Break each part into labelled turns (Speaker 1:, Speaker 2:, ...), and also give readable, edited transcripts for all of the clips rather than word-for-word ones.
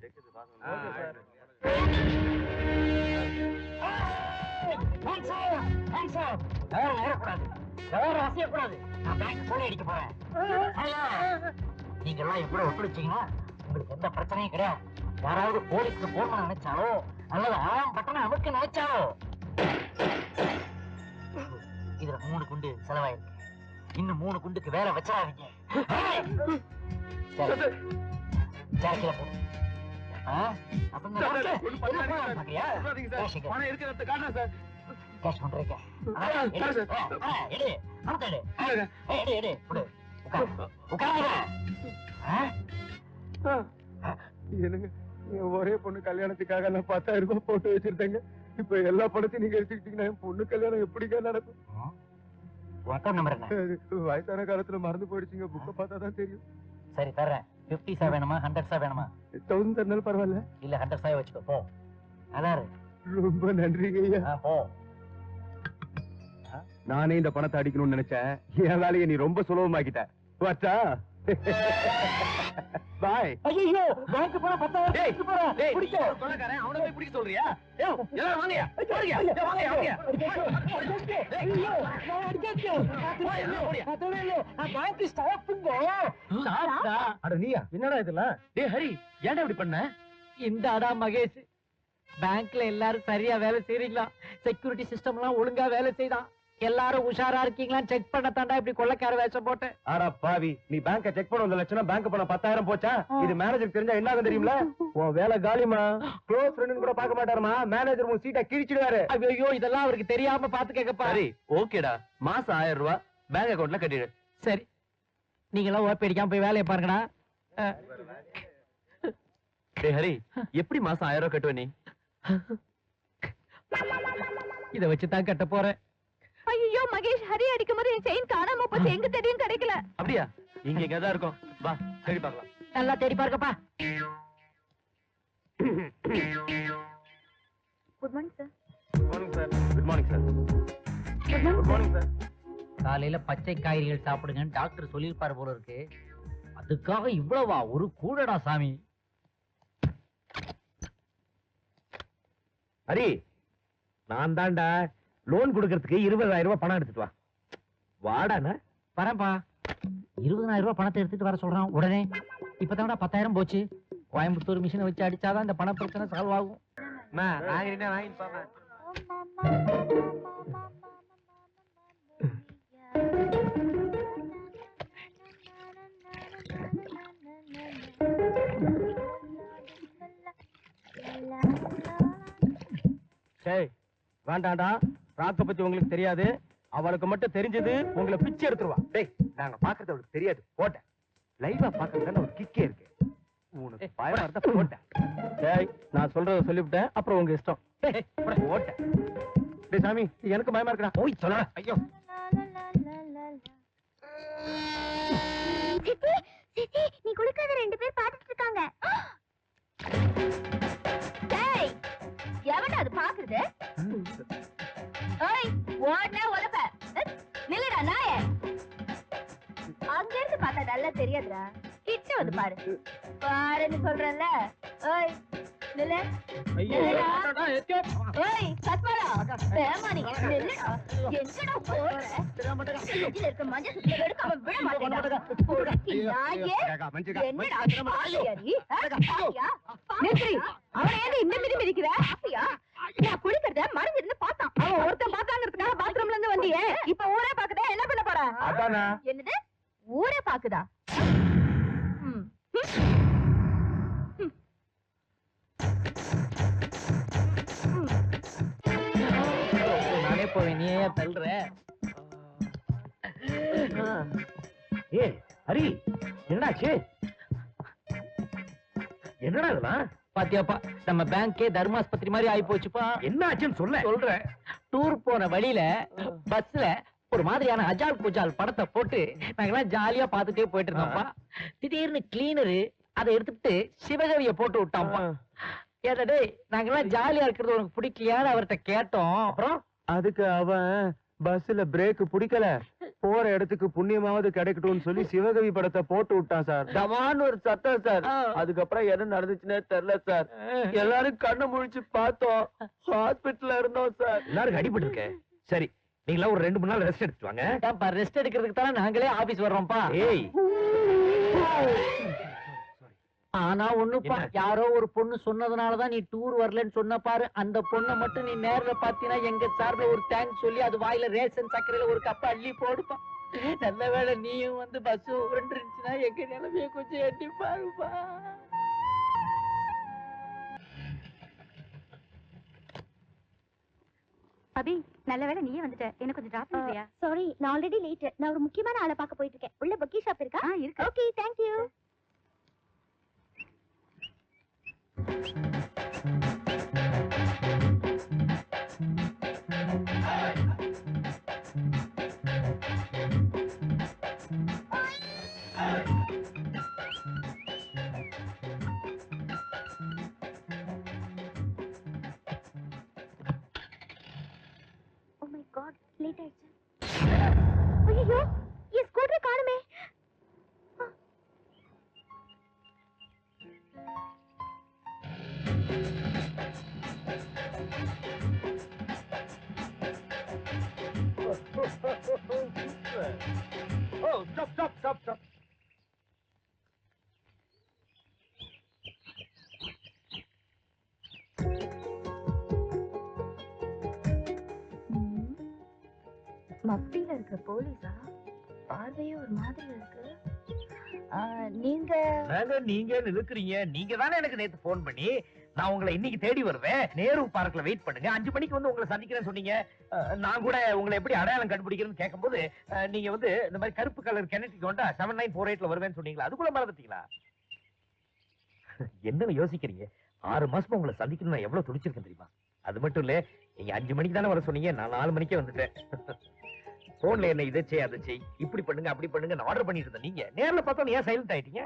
Speaker 1: நீங்க எல்லாம் எப்படி ஒத்துழைச்சீங்கன்னா உங்களுக்கு எந்த பிரச்சனையும் கிடையாது. யாராவது போலீஸ்க்கு போன் பண்ண நினைச்சாலோ அல்லது ஆம் பட்டனை அமுக்க நினைச்சாலோ இதுல 3 குண்டு செலவாயிருக்கு. இன்னும் 3 குண்டுக்கு வேலை வச்சிடாதீங்க.
Speaker 2: ஒரே பொண்ணு கல்யாணத்துக்காக நான் 10,000 ரூபாய் போட்டு வச்சிருந்தேங்க. இப்ப எல்லா படத்தையும் நீங்க எடுத்துக்கிட்டீங்கன்னா என் பொண்ணு கல்யாணம் எப்படிங்க நடக்கும்? வயசான காலத்துல மறந்து போயிடுச்சுங்க. புக்க பார்த்தாதான் தெரியும்.
Speaker 1: சரி தர்றேன். 50 வேணுமா 100 வேணுமா?
Speaker 2: 1000 தரனாலும் பரவாயில்ல.
Speaker 1: இல்ல 100 வச்சுக்கோ போ. அதாரு
Speaker 2: ரொம்ப நன்றிங்க ஐயா.
Speaker 1: போ.
Speaker 2: நானே இந்த பணத்தை அடிக்கணும்னு நினைச்சேன். என் வேலையை நீ ரொம்ப சுலபமாக்கிட்ட. வச்சா பாய்.
Speaker 1: ஐயோ பேங்க் போற 10,000 போறேன். டேய் பிடிக்க கொள்ளக்காரன் அவனை போய் பிடிக்க சொல்றியா? ஏய் எல்லாரும் வாங்கயா. வாங்கயா. வாங்கயா. ஐயோ நான் அடிச்சேன். நான் பேங்க் ஸ்டாஃப்ங்க. ஸ்டாஃப்டா?
Speaker 2: அட நீயா? என்னடா இதெல்லாம்?
Speaker 1: டேய் ஹரி ஏன்டா இப்படி பண்ண? இந்த அடா மகேஷ் பேங்க்ல எல்லாரும் சரியா வேலை செய்றீங்களா? செக்யூரிட்டி சிஸ்டம் எல்லாம் ஒழுங்கா வேலை செய்தான். எல்லாரும் உஷாரா இருக்கீங்களா செக் பண்ண தாண்டா இப்படி கொள்ளக்கார வேஷம் போட்டு.
Speaker 2: ஆடா பாவி, நீ பேங்க செக் பண்ண வந்த லட்சணம் பேங்க் பண்ண 10,000 போச்சா? இது மேனேஜருக்கு தெரிஞ்சா என்ன ஆகும் தெரியுமா? உன் வேலை காலிமா. க்ளோஸ் ஃப்ரெண்ட்னு கூட பார்க்க மாட்டாருமா. மேனேஜர் உன் சீட்டை கிழிச்சிடுவாரு.
Speaker 1: ஐயோ இதெல்லாம் அவருக்கு தெரியாம பாத்து கேட்கப்பா.
Speaker 2: சரி ஓகேடா, மாசம் 1000 ரூபாய் பேங்க் அக்கவுண்ட்ல கட்டிடு.
Speaker 1: சரி நீங்க எல்லாம் ஓப்பி அடிக்காம போய் வேலையை பாருங்கடா.
Speaker 2: டேய் ஹரி, எப்படி மாசம் 1000 ரூபாய் கட்டுவ நீ?
Speaker 1: இத வச்சுதான் கட்ட போறேன்.
Speaker 3: ஐயோ மகேஷ், ஹரி அடிக்கும் போது என் செயின் காணாம போச்சு. எங்க தெரியும் கிடைக்கல.
Speaker 2: அப்படியா? இங்க எங்கதான் இருக்கும். வா தேடி பார்க்கலாம்.
Speaker 1: நல்லா தேடி பாருங்கப்பா.
Speaker 3: Good morning sir.
Speaker 2: Good morning sir. Good morning sir.
Speaker 3: Good morning
Speaker 2: sir.
Speaker 1: காலையில பச்சை காய்கறிகள் சாப்பிடுங்கன்னு டாக்டர் சொல்லியிருப்பாரு போல இருக்கு. அதுக்காக இவ்வளவா? ஒரு கூடடா சாமி.
Speaker 2: ஹரி, நான் தாண்டா லோன் கொடுக்கறதுக்கு 20,000 ரூபாய் பணம் எடுத்துட்டு வா. வாடாண்ணா.
Speaker 1: வரேன்ப்பா. 20,000 ரூபாய் பணத்தை எடுத்துட்டு வர சொல்றான் உடனே. இப்பதான்டா 10,000 போச்சு. கோயம்புத்தூர் மிஷினை வச்சு அடிச்சாதான் இந்த பண பிரச்சனை சால்வ் ஆகும்.
Speaker 2: வேண்டாண்டா, ராக்க பத்தி உங்களுக்கு தெரியாது. அவளுக்கு மட்டும் தெரிஞ்சது உங்களை பிச்சை எடுத்துருவா. டேய், நாங்க பாக்குறது அவளுக்கு தெரியாது. போட்டேன் லைவா பாக்குறதுல ஒரு கிக்கே இருக்கு. உனக்கு பயமா இருந்தா போட்டேன். டேய், நான் சொல்றத சொல்லிவிட்டேன். அப்புறம் உங்க இஷ்டம். போட்டேன். டேய் சாமி, எனக்கு பயமா இருக்குடா. போய் சொல்ல. ஐயோ
Speaker 3: சித்தி, சித்தி நீ குளிக்காத 2 பேர் பாத்துட்டு இருக்காங்க. டேய் எவன்டா அது பாக்குறது? ஏய் ஓடனே ஒலப்ப. நில்லுடா நாயே. அங்க இருந்து பார்த்தா நல்லா தெரியாதுடா. கிட்ட வந்து பாரு. பாருன்னு சொல்றேன்ல. ஏய் நில்லு. நில்லுடா. ஏய் சத்மாடா. பேமானி நில்லுடா. எங்கடா போற? இதுல இருக்க மஞ்சள் சுத்தி எடுக்காம விட மாட்டேடா. போடா நாயே. என்னடா பாலியாரி? பாலியா? நித்ரி, அவன் ஏன் இந்த மிதி மிதிக்கிற? பாலியா? நான் குளிக்கிறத மறைஞ்சிருந்து பார்த்தான். அவன் ஒருத்தன் பார்த்தாங்கிறதுக்காக பாத்ரூம்ல இருந்து வந்தியே. இப்ப ஊரே பாக்குதா? என்ன பண்ண போற?
Speaker 2: அதானே.
Speaker 3: என்னது? ஊரே பாக்குதா?
Speaker 1: நானே போவேன், நீ ஏன் தள்ளுற?
Speaker 2: ஏ ஹரி, என்னாச்சு? என்னடா இதெல்லாம்?
Speaker 1: பாத்தியாப்பா, நம்ம பேங்கே தர்மாஸ்பத்திரி மாதிரி ஆயி போச்சுப்பா.
Speaker 2: என்ன ஆச்சுன்னு
Speaker 1: சொல்றேன். டூர் போன வழியில பஸ்ல ஒரு மாதிரியான அஜால் குஜால் படத்தை போட்டு நாங்கெல்லாம் ஜாலியா பாத்துட்டே போயிட்டு இருந்தோம்ப்பா. திடீர்னு கிளீனரு அதை எடுத்துட்டு சிவகவிய போட்டு விட்டான்ப்பா. ஏடா டேய், நாங்கெல்லாம் ஜாலியா இருக்கிறது உனக்கு பிடிக்கலையான்னு அவர்கிட்ட கேட்டோம்.
Speaker 2: அப்புறம் அதுக்கு அவன் பஸ்ல பிரேக் பிடிக்கல, போற இடத்துக்கு புண்ணியமாவது கிடைக்கட்டும்னு சொல்லி சிவகவி படத்தை போட்டு விட்டான் சார். டமான்னு ஒரு சத்தம் சார். அதுக்கப்புறம் என்ன நடந்துச்சுன்னே தெரியல சார். எல்லாரும் கண்ணு முழிச்சு பார்த்தோம், ஹாஸ்பிட்டல்ல இருந்தோம் சார்.
Speaker 1: எல்லாரும் அடிபட்டு இருக்க. சரி, நீங்களா ஒரு 2 3 நாள் ரெஸ்ட் எடுத்து வாங்க.
Speaker 4: ரெஸ்ட் எடுக்கிறதுக்கு தானே நாங்களே ஆபீஸ் வர்றோம்ப்பா.
Speaker 1: ஏய்,
Speaker 4: ஆனா ஒண்ணுப்பா,
Speaker 1: என்ன?
Speaker 4: யாரோ ஒரு பொண்ணு சொன்னதுனாலதான் நீ டூர் வரலன்னு சொன்ன பாரு. அந்த பொண்ணை மட்டும் நீ நேர்ல பாத்தீங்கன்னா எங்க சார்ல ஒரு தேங்க்ஸ் சொல்லி அது வாயில ரேஷன் சக்கரையில ஒரு கப்ப அள்ளி போடுப்பா. நல்ல வேளை நீயும் வந்து பஸ் உருண்டுருச்சுன்னா எங்க நிலைமைய கொஞ்சம் எட்டி பாருப்பா.
Speaker 3: அபி, நல்ல வேளை நீயே வந்துட்ட. எனக்கு கொஞ்சம் டிராப் பண்ணுறியா? சாரி, நான் ஆல்ரெடி லேட். நான் ஒரு முக்கியமான ஆளை பார்க்க போயிட்டு இருக்கேன். உள்ள பக்கி ஷாப் இருக்கா? இருக்கு. Okay, thank you. Oh my God, late ஆயிடுச்சு. ஐயோ, என் ஸ்கூட்டர் காணுமே.
Speaker 1: Oh, stop.
Speaker 3: மப்டியில இருக்கிற போலீஸா? பார்வையே ஒரு மாதிரி இருக்கு. நீங்க
Speaker 1: நீங்க இருக்கிறீங்க. நீங்க தானே எனக்கு நேத்து போன் பண்ணி நான் உங்களை இன்னைக்கு தேடி வருவேன், நேரு பார்க்ல வெயிட் பண்ணுங்க, 5 மணிக்கு வந்து உங்களை சந்திக்கிறேன்னு சொன்னீங்க. நான் கூட உங்களை எப்படி அடையாளம் கண்டுபிடிக்கிறேன்னு கேட்கும்போது நீங்க வந்து இந்த மாதிரி கருப்பு கலர் கிணட்டுக்கு கொண்டா 7948ல வருவேன்னு சொன்னீங்களா? அதுக்குள்ள மறந்துட்டீங்களா? என்னன்னு யோசிக்கிறீங்க? 6 மாசமா உங்களை சந்திக்கணும் நான் எவ்வளவு துடிச்சிருக்கேன் தெரியுமா? அது மட்டும் இல்ல, நீங்க 5 மணிக்கு தானே வர சொன்னீங்க, நான் 4 மணிக்கே வந்துட்டேன். போன்ல என்ன இதை செய் அதை செய், இப்படி பண்ணுங்க அப்படி பண்ணுங்க நான் ஆர்டர் பண்ணிட்டு இருந்தேன். நீங்க நேர்ல பார்த்தா ஏன் சைலண்ட் ஆயிட்டீங்க?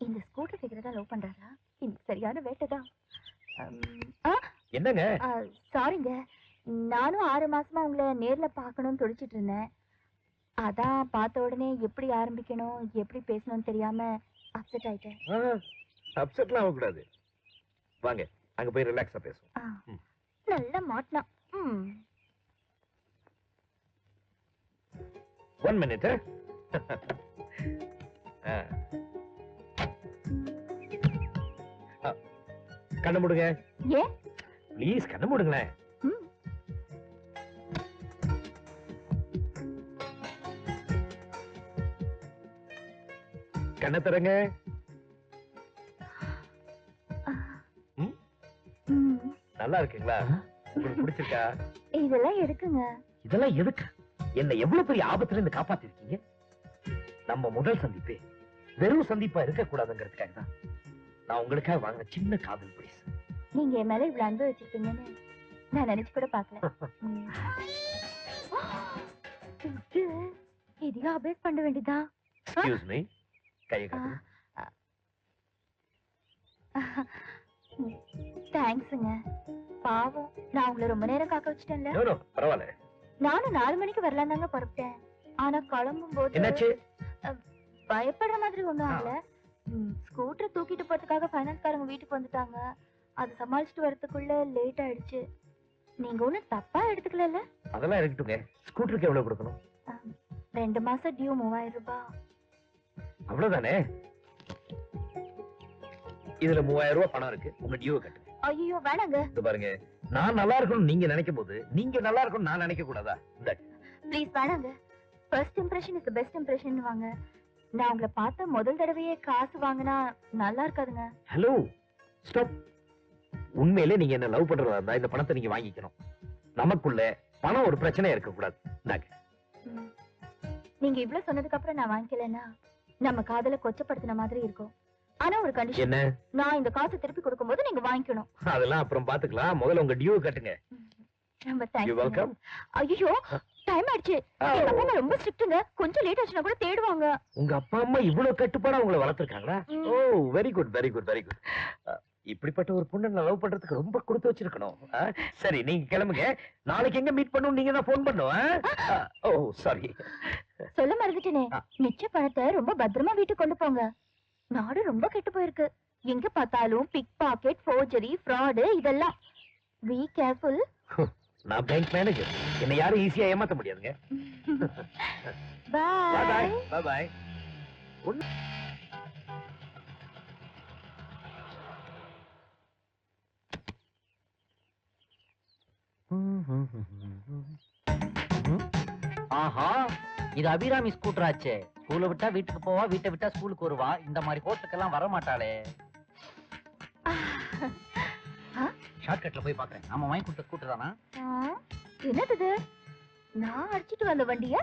Speaker 3: இந்த ஸ்கூட்டர் ஃபிகர் தான் லவ் பண்றாரா? இது சரியான வேட்டைதான்.
Speaker 1: என்னங்க?
Speaker 3: சாரிங்க, நானும் 6 மாசமா உங்களை நேர்ல பார்க்கணும்னு துடிச்சிட்டு இருந்தேன். அதான் பார்த்த உடனே எப்படி ஆரம்பிக்கணும் எப்படி பேசணும்னு தெரியாம அப்செட் ஆயிட்டேன்.
Speaker 1: அப்செட்லாம் ஆகக்கூடாது. வாங்க அங்க போய் ரிலாக்ஸா பேசுவோம்.
Speaker 3: நல்லா மாட்டினா.
Speaker 1: 1 minute. கண்ணு மூடுங்க.
Speaker 3: ஏன்?
Speaker 1: ப்ளீஸ் கண்ணு மூடுங்களேன். கண்ணை தரங்க. நல்லா இருக்குங்களா? உங்களுக்கு பிடிச்சிருக்கா?
Speaker 3: இதெல்லாம் எடுக்குங்க.
Speaker 1: இதெல்லாம் எதுக்கு? என்ன எவ்வளவு பெரிய ஆபத்துல இருந்து காப்பாத்திருக்கீங்க. நம்ம முதல் சந்திப்பே வெறும் சந்திப்பா இருக்க கூடாதுங்கிறதுக்காக தான் நான் உங்களுக்காக வாங்கின சின்ன காதல் பரிசு.
Speaker 3: நீங்க என் மேல இவ்வளவு அன்பு வச்சிருப்பீங்கன்னு நான் நினைச்சு கூட பாக்கல. இதையும் அப்டேட் பண்ண வேண்டியதா?
Speaker 1: எக்ஸ்கியூஸ் மீ, கையை காட்டுங்க.
Speaker 3: தேங்க்ஸுங்க. பாவம், நான் உங்களை ரொம்ப நேரம் காக்க வச்சுட்டேன்ல.
Speaker 1: நோ நோ, பரவாயில்ல.
Speaker 3: நானும் 4 மணிக்கு வரலாம் தாங்க புறப்பட்டேன். ஆனா கிளம்பும் போது
Speaker 1: என்னாச்சு?
Speaker 3: பயப்படுற மாதிரி ஒண்ணும் ஆகல. ஸ்கூட்டர் தூக்கிட்டு போறதுக்காக ஃபைனான்ஸ்காரங்க வீட்டுக்கு வந்துட்டாங்க. அது சமாளிச்சுட்டு வரதுக்குள்ள லேட் ஆயிடுச்சு. நீங்க ஒண்ணும் தப்பா எடுத்துக்கல?
Speaker 1: அதெல்லாம் இருக்கட்டுங்க. ஸ்கூட்டருக்கு எவ்வளவு கொடுக்கணும்?
Speaker 3: 2 மாசம் டியூ 3000 ரூபாய்.
Speaker 1: அவ்வளவுதானே? இதுல 3000 ரூபாய் பணம் இருக்கு, உங்க டியூவை கட்டுங்க.
Speaker 3: ஐயோ வேணாங்க.
Speaker 1: இது பாருங்க, நான் நல்லா இருக்கணும் நீங்க நினைக்கும் போது நீங்க நல்லா இருக்கணும் நான் நினைக்க கூடாதா?
Speaker 3: ப்ளீஸ் வேணாங்க. First impression is the best impression வாங்க. நான் உங்களை பார்த்த முதல் தடவையே காசு வாங்கினா நல்லா இருக்காதுங்க.
Speaker 1: Hello, stop. உண்மையிலே நீங்க என்ன லவ் பண்றதா இருந்தா இந்த பணத்தை நீங்க வாங்கிக்கணும். நமக்குள்ள பணம் ஒரு பிரச்சனை இருக்க கூடாது.
Speaker 3: நீங்க இவ்ளோ சொன்னதுக்கு அப்புறம் நான் வாங்கிக்கலன்னா நம்ம காதல கொச்சப்படுத்தின மாதிரி இருக்கும். ஆனா ஒரு கண்டிஷன்.
Speaker 1: என்ன?
Speaker 3: நான் இந்த காசை திருப்பி கொடுக்கும்போது நீங்க வாங்கிக்கணும்.
Speaker 1: அதெல்லாம் அப்புறம் பாத்துக்கலாம், முதல்ல உங்க டியூ கட்டுங்க.
Speaker 3: ரொம்ப
Speaker 1: யூ
Speaker 3: தேங்க்ஸ்.
Speaker 1: வெல்கம்.
Speaker 3: ஐயோ டைம் ஆயிடுச்சு. எங்க அப்பா அம்மா ரொம்ப ஸ்ட்ரிக்ட்டுங்க. கொஞ்சம் லேட் ஆச்சுனா கூட தேடுவாங்க.
Speaker 1: உங்க அப்பா அம்மா இவ்வளவு கட்டுப்பாடா உங்களை வளர்த்திருக்காங்களா? Oh very good very good very good. இப்படிப்பட்ட ஒரு பொண்ணை நான் லவ் பண்றதுக்கு ரொம்ப கொடுத்து வச்சிருக்கணும். சரி நீங்க கிளம்புங்க. நாளைக்கு எங்க மீட் பண்ணணும் நீங்க தான் போன் பண்ணும். ஓ சாரி.
Speaker 3: சொல்ல மறந்துட்டேனே, மிச்ச பணத்தை ரொம்ப பத்திரமா வீட்டுக்கு கொண்டு போங்க. நாடு ரொம்ப கெட்டு போயிருக்கு. எங்க பார்த்தாலும் பிக் பாக்கெட், ஃபோர்ஜரி, ஃப்ராடு இதெல்லாம். Be careful.
Speaker 1: நான் பேங்க் மேனேஜர். என்ன யாரும் ஈஸியா ஏமாத்த முடியாதுங்க.
Speaker 3: பாய்.
Speaker 1: By by.
Speaker 4: ஆஹா, இது அபிராமி ஸ்கூட்டர் ஆச்சே. ஸ்கூலை விட்டா வீட்டுக்கு போவா, வீட்டை விட்டா ஸ்கூலுக்கு வருவா. இந்த மாதிரி கோர்ட்டுக்கெல்லாம் வர மாட்டாளே. ஷார்ட்கட்ல போய் பாக்குறேன். நாம வாங்கி கொடுத்த ஸ்கூட்டர் தானா?
Speaker 3: என்னது இது? நான் அடிச்சிட்டு வந்த வண்டிய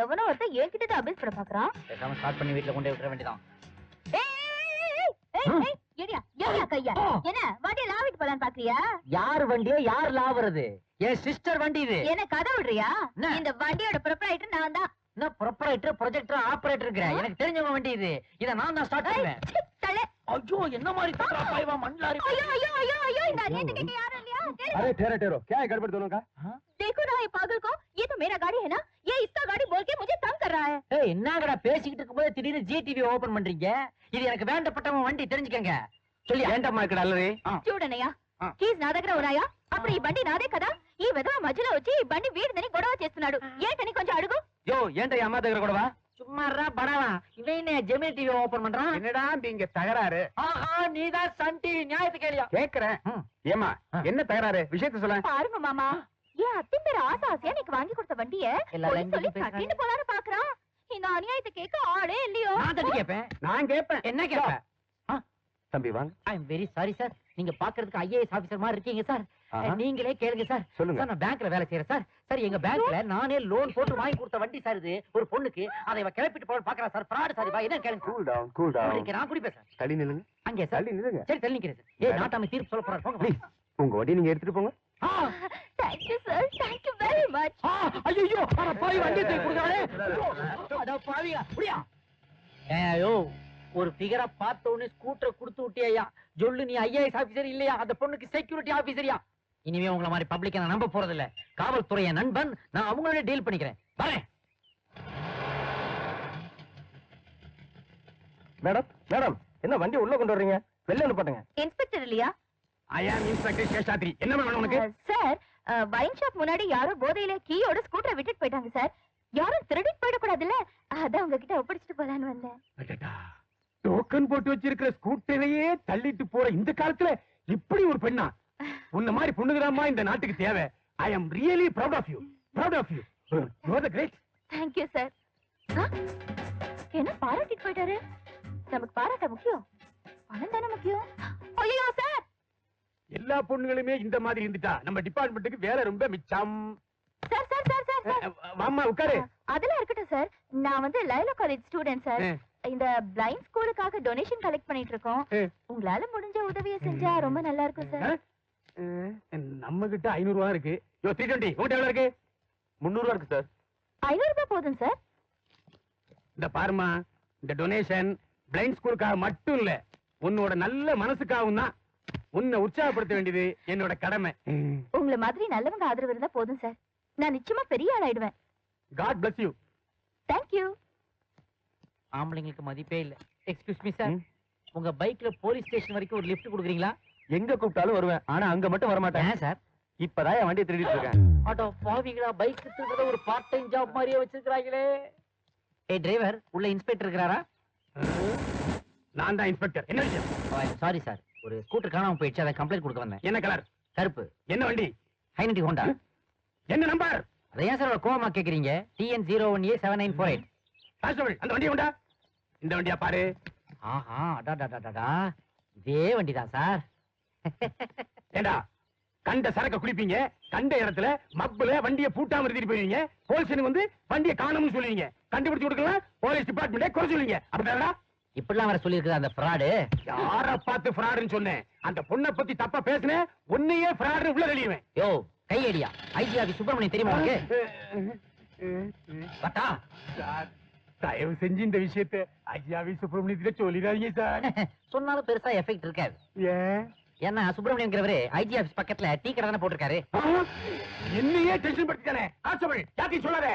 Speaker 3: எவனோ ஒருத்தன் என்கிட்ட தான் அபேஸ் பண்ண பாக்குறான்.
Speaker 4: பேசாம ஸ்டார்ட் பண்ணி வீட்டுல கொண்டு விட்டுற வேண்டியதான்.
Speaker 3: என்ன வண்டியை லாவிட்டு போலான்னு பாக்குறியா?
Speaker 4: யார் வண்டியோ யார் லாவுறது? என் சிஸ்டர் வண்டி இது.
Speaker 3: என்ன கதை விடுறியா? இந்த வண்டியோட ப்ரொப்ரைட்டர் நான் தான்.
Speaker 4: என்ன ப்ரொப்ரைட்டர், ப்ரொஜெக்டர், ஆபரேட்டர்? எனக்கு தெரிஞ்சவங்க வண்டி இது. இத நான் தான் ஸ்டார்ட் பண்ணுவேன். ஐயோ, என்ன மாதிரி தட்டா பாய்வா மண்ணாரி.
Speaker 3: ஐயோ ஐயோ ஐயோ ஐயோ, இந்த அரியத்தை கேட்க யாரும் இல்லையா?
Speaker 2: अरे ठहरो ठहरो, क्या है गड़बड़ दोनों का?
Speaker 3: देखो ना ये पागल को, ये तो मेरा गाड़ी है ना, ये इसका गाड़ी बोल के मुझे तंग कर रहा है.
Speaker 4: ஏய், என்னங்கடா பேசிக்கிட்டு இருக்கும்போது திடீர்னு ஜிடிவி ஓபன் பண்றீங்க? இது எனக்கு வேண்டப்பட்டவன் வண்டி, தெரிஞ்சுக்கங்க. சொல்லி
Speaker 2: ఏంటమ్మా ఇక్కడ అల్లరి?
Speaker 3: చూడనయ్యా, కీస్ నా దగ్గర ఉన్నాయా? అప్పుడు ఈ బండి నాదే కదా. ఈ విధవ మధ్యలో వచ్చి ఈ బండి వీడిదని గొడవ చేస్తున్నాడు. ఏంటని కొంచెం అడుగు.
Speaker 2: యో ఏంటయ్య అమ్మ దగ్గర గొడవ?
Speaker 4: சும்மாறா படவா. இவன் ஜெமினி டிவி ஓபன் பண்றான்.
Speaker 2: என்னடா இங்க தகராறு?
Speaker 4: ஆஹா, நீதான் சன் டிவி நியாயத்து கேளியா?
Speaker 2: கேக்குறேன். ஏமா என்ன தகராறு? விஷயத்தை சொல்ல.
Speaker 3: பாருங்க மாமா, ஏன் அத்தை பேர் ஆசையா நீக்கு வாங்கி கொடுத்த வண்டிய சொல்லி கட்டிட்டு போலான்னு பாக்குறான். இந்த அநியாயத்தை கேட்க ஆளே இல்லையோ?
Speaker 4: நான் தட்டி கேட்பேன்.
Speaker 2: நான் கேட்பேன்.
Speaker 4: என்ன கேட்பேன்?
Speaker 2: தம்பி வாங்க.
Speaker 4: I am very sorry sir. நீங்க பாக்குறதுக்கு ஐஏஎஸ் ஆபீசர் மாதிரி இருக்கீங்க சார். நீங்களே கேளுங்க சார்.
Speaker 2: சொல்லுங்க.
Speaker 4: சார், நான் பேங்க்ல வேலை செய்யறேன் சார். சார், எங்க பேங்க்ல நானே லோன் போட்டு வாங்கி கொடுத்த வண்டி சார் இது. ஒரு பொண்ணுக்கு அதை இவ கிளப்பிட்டு போற பாக்குறா சார். Fraud sir. என்ன கேளுங்க.
Speaker 2: Cool down cool down.
Speaker 4: நான் குடிப்பேன் சார்.
Speaker 2: தள்ளி நில்லுங்க.
Speaker 4: அங்கே சார்.
Speaker 2: தள்ளி நில்லுங்க.
Speaker 4: சரி, தள்ளி நிக்கிறேன் சார். ஏய், நாட்டாம தீர்ப்பு சொல்ல போறாரு. போங்க
Speaker 2: ப்ளீஸ் உங்க வண்டி நீங்க எடுத்துட்டு போங்க.
Speaker 3: Thank you sir, thank you very much.
Speaker 4: ஐயோ, அட பாவி, வண்டி தூக்கி குடுங்கறானே. அட பாவியா, புடியா. ஏயோ, ஒரு ஃபிகரை பார்த்த உடனே ஸ்கூட்டர் கொடுத்து விட்டியா? ஜொல்லு, நீ ஐஏஎஸ் ஆபீசர் இல்லையா? அந்த பொண்ணுக்கு செக்யூரிட்டி ஆபீசரியா? இனிமே உங்களை மாதிரி பப்ளிக்க நான் நம்ப போறது இல்ல. காவல்துறை என் நண்பன், நான் அவங்களோட டீல் பண்ணிக்கிறேன். வரேன்.
Speaker 2: மேடம் மேடம், என்ன வண்டி உள்ள கொண்டு வர்றீங்க? வெளில அனுப்புங்க.
Speaker 3: இன்ஸ்பெக்டர் இல்லையா?
Speaker 2: ஐ ஆம் இன்ஸ்பெக்டர் சேஷாத்ரி. என்ன வேணும் உனக்கு?
Speaker 3: சார், வைன் ஷாப் முன்னாடி யாரோ போதையில கீயோட ஸ்கூட்டரை விட்டுட்டு போயிட்டாங்க சார். யாரும் திருடிட்டு போயிடக்கூடாதுல்ல, அதான் உங்ககிட்ட ஒப்படைச்சிட்டு போலான்னு வந்தேன்.
Speaker 2: டோக்கன் போட்டு வச்சிருக்கிற ஸ்கூட்டரையே தள்ளிட்டு போற இந்த காலத்துல இப்படி ஒரு பெண்ணா? உன்ன மாதிரி பொண்ணுங்கதாம்மா இந்த நாட்டுக்கு தேவை. I am really proud of you. Proud of you. You are the great.
Speaker 3: Thank you sir. என்ன பாராட்டிட்டு போயிட்டாரு? நமக்கு பாராட்ட முக்கியம், பணம் தானே முக்கியம். ஐயோ சார்,
Speaker 2: எல்லா பொண்ணுங்களுமே இந்த மாதிரி இருந்துட்டா நம்ம டிபார்ட்மெண்ட்டுக்கு வேலை ரொம்ப மிச்சம்.
Speaker 3: சார் சார் சார் சார்
Speaker 2: வாம்மா உட்காரு.
Speaker 3: அதெல்லாம் இருக்கட்டும் சார். நான் வந்து லைலா காலேஜ் ஸ்டூடெண்ட் சார். இந்த பிளைண்ட் ஸ்கூலுக்காக டொனேஷன் கலெக்ட் பண்ணிட்டு இருக்கோம். உங்களால முடிஞ்ச உதவியை செஞ்சா ரொம்ப நல்லா இருக்கும் சார்.
Speaker 2: நம்ம கிட்ட 500 ரூபாய் இருக்கு. யோ 320. உங்ககிட்ட எவ்வளவு இருக்கு? 300 ரூபாய் இருக்கு சார்.
Speaker 3: 500 ரூபாய் போதும் சார்.
Speaker 2: இந்த பாருமா, இந்த டொனேஷன் பிளைண்ட் ஸ்கூலுக்காக மட்டும் இல்ல, உன்னோட நல்ல மனசுக்காகவும் தான். உன்னை உற்சாகப்படுத்த வேண்டியது என்னோட கடமை.
Speaker 3: உங்களை மாதிரி நல்லவங்க ஆதரவு இருந்தா போதும் சார். நான் நிச்சயமா பெரிய ஆள் ஆயிடுவேன்.
Speaker 2: God bless you.
Speaker 3: Thank you.
Speaker 4: ஆம்பளைங்களுக்கு மதிப்பே இல்ல. எக்ஸ்கியூஸ் மீ சார், உங்க பைக்ல போலீஸ் ஸ்டேஷன் வரைக்கும் ஒரு லிஃப்ட் கொடுக்குறீங்களா?
Speaker 2: எங்க கூப்பிட்டாலும் வருவேன், ஆனா அங்க மட்டும் வர மாட்டேன்.
Speaker 4: ஏன் சார்?
Speaker 2: இப்பதான் என் வண்டியை திருடிட்டு இருக்கேன்.
Speaker 4: ஆட்டோ பாவிங்களா, பைக் திருடுறத ஒரு பார்ட் டைம் ஜாப் மாதிரியே வச்சிருக்காங்களே. ஏய் டிரைவர், உள்ள இன்ஸ்பெக்டர் இருக்காரா?
Speaker 2: நான் தான் இன்ஸ்பெக்டர். என்ன விஷயம்?
Speaker 4: சாரி சார், ஒரு ஸ்கூட்டர் காணாம போயிடுச்சு, அதை கம்ப்ளைண்ட் கொடுக்க வந்தேன்.
Speaker 2: என்ன கலர்?
Speaker 4: கருப்பு.
Speaker 2: என்ன வண்டி?
Speaker 4: ஹைனட்டி ஹோண்டா.
Speaker 2: என்ன நம்பர்?
Speaker 4: அதை ஏன் சார் கோவமா கேக்குறீங்க? TN01A7948.
Speaker 2: கான்ஸ்டபிள், அந்த வண்டியை கொண்டா. இந்த வண்டியா பாரு.
Speaker 4: ஆஹா, அடாடாடாடா, இதே வண்டிதான் சார்.
Speaker 2: ஏண்டா, கண்ட சரக்க குளிப்பீங்க, கண்ட இடத்துல மப்புல வண்டியை பூட்டாம நிறுத்திட்டு போயிருவீங்க. போலீஸ் வந்து வண்டியை காணோம்னு சொல்லுவீங்க. கண்டுபிடிச்சு கொடுக்கலாம், போலீஸ் டிபார்ட்மெண்ட்டே குறை சொல்லுவீங்க. அப்படிதானடா?
Speaker 4: இப்படிலாம் வர சொல்லி இருக்குது அந்த ஃப்ராடு.
Speaker 2: யார பார்த்து ஃப்ராடுன்னு சொன்னேன்? அந்த பொண்ணை பத்தி தப்பா பேசுனேன், உன்னையே ஃப்ராடு உள்ள வெளியுவேன்.
Speaker 4: யோ, கையடியா. ஐஜிஆபி சுப்பிரமணியம் தெரியுமா உனக்கு? பட்டா
Speaker 2: தயவு செஞ்சு இந்த விஷயத்தை ஐயாவி சுப்பிரமணியத்தில சொல்லிடாதீங்க சார்.
Speaker 4: சொன்னாலும் பெருசா எஃபெக்ட் இருக்காது.
Speaker 2: ஏன்
Speaker 4: ஏன்னா சுப்பிரமணியங்கிறவரு ஐஜி ஆபீஸ் பக்கத்துல டீ கடை தானே போட்டிருக்காரு.
Speaker 2: என்னையே டென்ஷன் படுத்திட்டானே. ஆச்சபடி யாத்தையும் சொல்லாத.